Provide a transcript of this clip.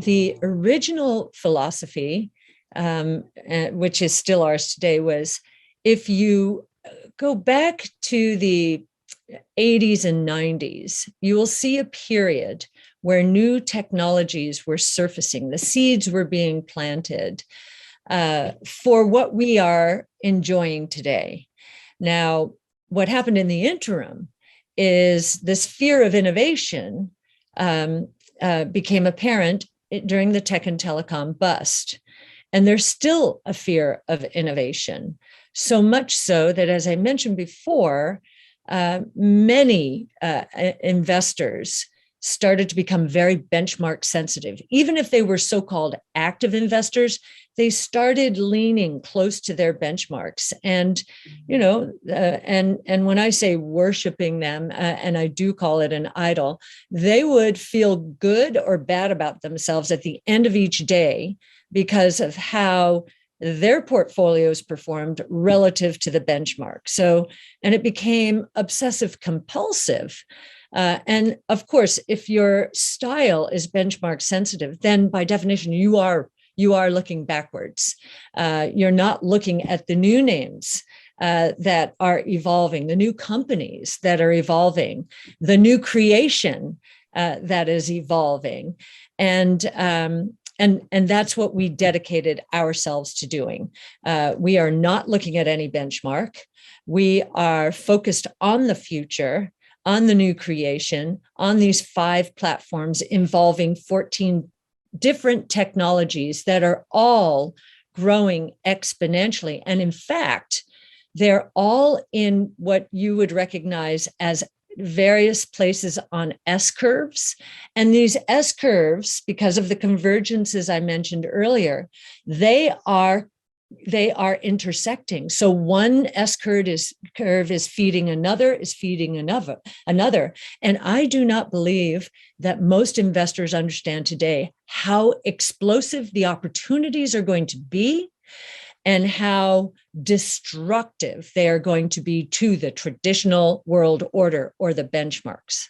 the original philosophy, which is still ours today, was if you go back to the 80s and 90s, you will see a period where new technologies were surfacing. The seeds were being planted for what we are enjoying today. Now, what happened in the interim is this fear of innovation became apparent during the tech and telecom bust. And there's still a fear of innovation, so much so that, as I mentioned before, many investors started to become very benchmark sensitive. Even if they were so-called active investors, they started leaning close to their benchmarks. And, and when I say worshiping them, and I do call it an idol, they would feel good or bad about themselves at the end of each day because of how their portfolios performed relative to the benchmark. So, and it became obsessive compulsive. And of course, if your style is benchmark sensitive, then by definition, you are looking backwards. You're not looking at the new names that are evolving, the new companies that are evolving, the new creation that is evolving. And that's what we dedicated ourselves to doing. We are not looking at any benchmark. We are focused on the future, on the new creation, on these 5 platforms involving 14 different technologies that are all growing exponentially. And in fact, they're all in what you would recognize as various places on S curves. And these S curves, because of the convergences I mentioned earlier, they are intersecting. So one S curve is feeding another, another. And I do not believe that most investors understand today how explosive the opportunities are going to be and how destructive they are going to be to the traditional world order or the benchmarks.